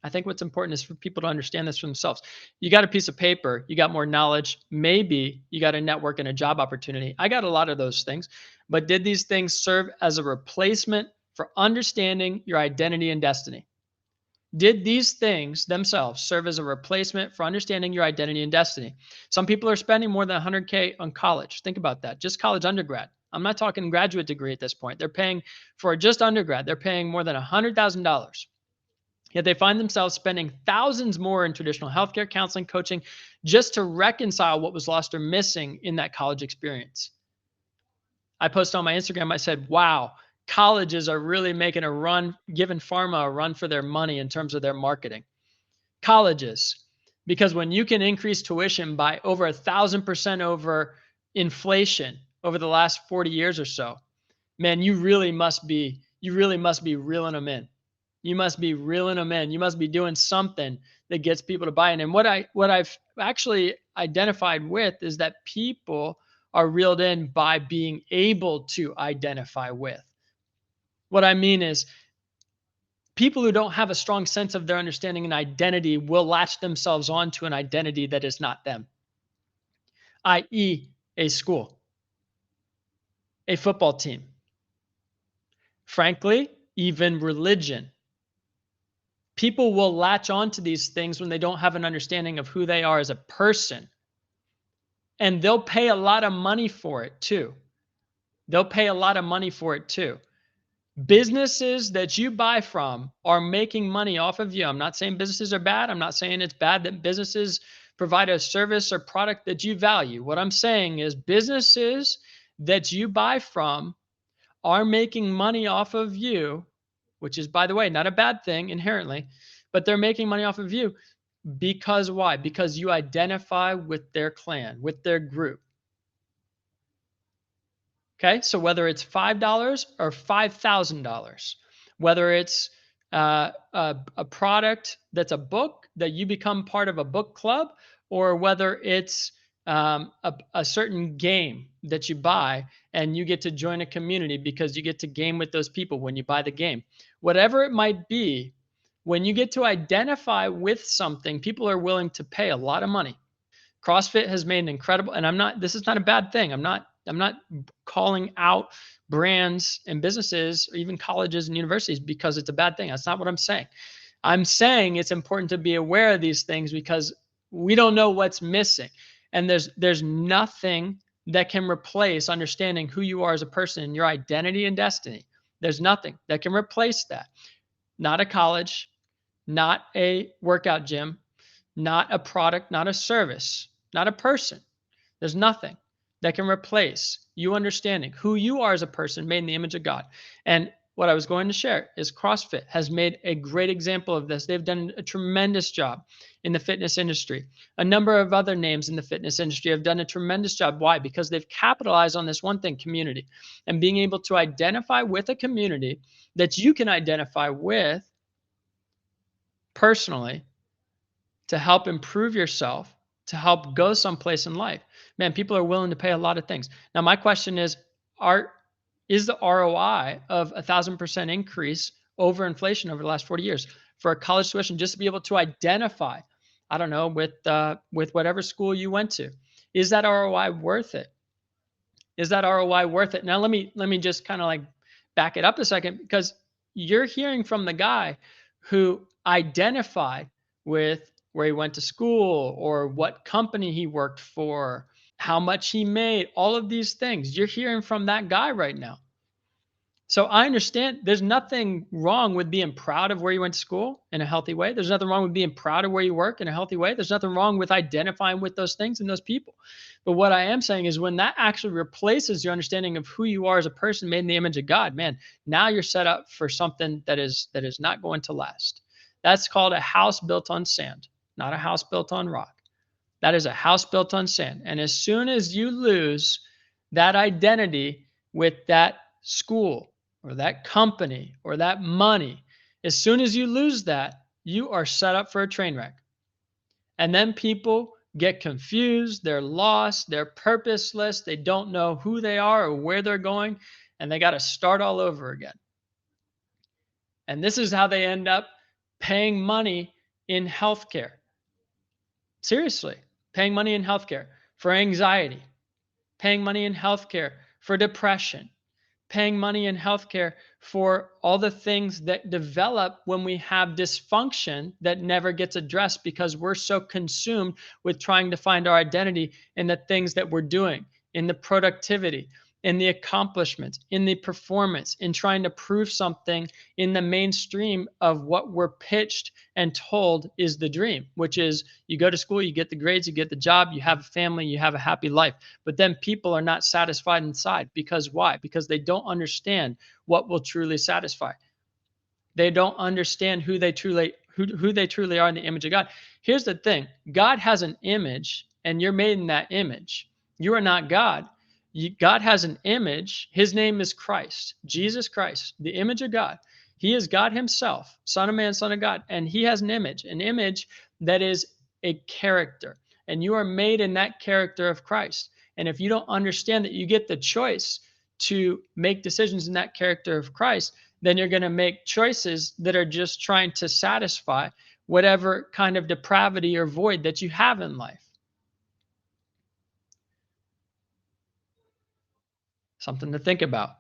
I think what's important is for people to understand this for themselves. You got a piece of paper, you got more knowledge, maybe you got a network and a job opportunity. I got a lot of those things, but did these things serve as a replacement for understanding your identity and destiny? Did these things themselves serve as a replacement for understanding your identity and destiny? Some people are spending more than 100K on college. Think about that. Just college undergrad. I'm not talking graduate degree at this point. They're paying for just undergrad. They're paying more than $100,000. Yet they find themselves spending thousands more in traditional healthcare, counseling, coaching, just to reconcile what was lost or missing in that college experience. I posted on my Instagram, I said, wow, colleges are really making a run, giving pharma a run for their money in terms of their marketing. Colleges, because when you can increase tuition by over 1,000% over inflation over the last 40 years or so, man, you really must be reeling them in. You must be reeling them in. You must be doing something that gets people to buy in. And what I've actually identified with is that people are reeled in by being able to identify with. What I mean is people who don't have a strong sense of their understanding and identity will latch themselves onto an identity that is not them, i.e., a school, a football team, frankly, even religion. People will latch onto these things when they don't have an understanding of who they are as a person. And they'll pay a lot of money for it too. They'll pay a lot of money for it too. Businesses that you buy from are making money off of you. I'm not saying businesses are bad. I'm not saying it's bad that businesses provide a service or product that you value. What I'm saying is businesses that you buy from are making money off of you, which is, by the way, not a bad thing inherently, but they're making money off of you because why? Because you identify with their clan, with their group. Okay, so whether it's $5 or $5,000, whether it's a product that's a book that you become part of a book club, or whether it's a certain game that you buy and you get to join a community because you get to game with those people when you buy the game. Whatever it might be, when you get to identify with something, people are willing to pay a lot of money. CrossFit has made an incredible, and this is not a bad thing. I'm not calling out brands and businesses or even colleges and universities because it's a bad thing. That's not what I'm saying. I'm saying it's important to be aware of these things because we don't know what's missing. And there's nothing that can replace understanding who you are as a person and your identity and destiny. There's nothing that can replace that. Not a college, not a workout gym, not a product, not a service, not a person. There's nothing that can replace you understanding who you are as a person made in the image of God. And what I was going to share is CrossFit has made a great example of this. They've done a tremendous job in the fitness industry. A number of other names in the fitness industry have done a tremendous job. Why? Because they've capitalized on this one thing, community, and being able to identify with a community that you can identify with personally to help improve yourself, to help go someplace in life. Man, people are willing to pay a lot of things. Now, my question is the ROI of 1,000% increase over inflation over the last 40 years for a college tuition just to be able to identify, I don't know, with whatever school you went to? Is that ROI worth it? Is that ROI worth it? Now, let me just kind of like back it up a second, because you're hearing from the guy who identified with where he went to school or what company he worked for, how much he made, all of these things. You're hearing from that guy right now. So I understand there's nothing wrong with being proud of where you went to school in a healthy way. There's nothing wrong with being proud of where you work in a healthy way. There's nothing wrong with identifying with those things and those people. But what I am saying is when that actually replaces your understanding of who you are as a person made in the image of God, man, now you're set up for something that is not going to last. That's called a house built on sand, not a house built on rock. That is a house built on sand. And as soon as you lose that identity with that school or that company or that money, as soon as you lose that, you are set up for a train wreck. And then people get confused, they're lost, they're purposeless, they don't know who they are or where they're going, and they got to start all over again. And this is how they end up paying money in healthcare. Seriously, paying money in healthcare for anxiety, paying money in healthcare for depression, paying money in healthcare for all the things that develop when we have dysfunction that never gets addressed because we're so consumed with trying to find our identity in the things that we're doing, in the productivity, in the accomplishments, in the performance, in trying to prove something in the mainstream of what we're pitched and told is the dream, which is you go to school, you get the grades, you get the job, you have a family, you have a happy life. But then people are not satisfied inside because why? Because they don't understand what will truly satisfy. They don't understand who they truly are in the image of God. Here's the thing. God has an image and you're made in that image. You are not God. God has an image. His name is Christ, Jesus Christ, the image of God. He is God himself, Son of Man, Son of God, and he has an image that is a character. And you are made in that character of Christ. And if you don't understand that you get the choice to make decisions in that character of Christ, then you're going to make choices that are just trying to satisfy whatever kind of depravity or void that you have in life. Something to think about.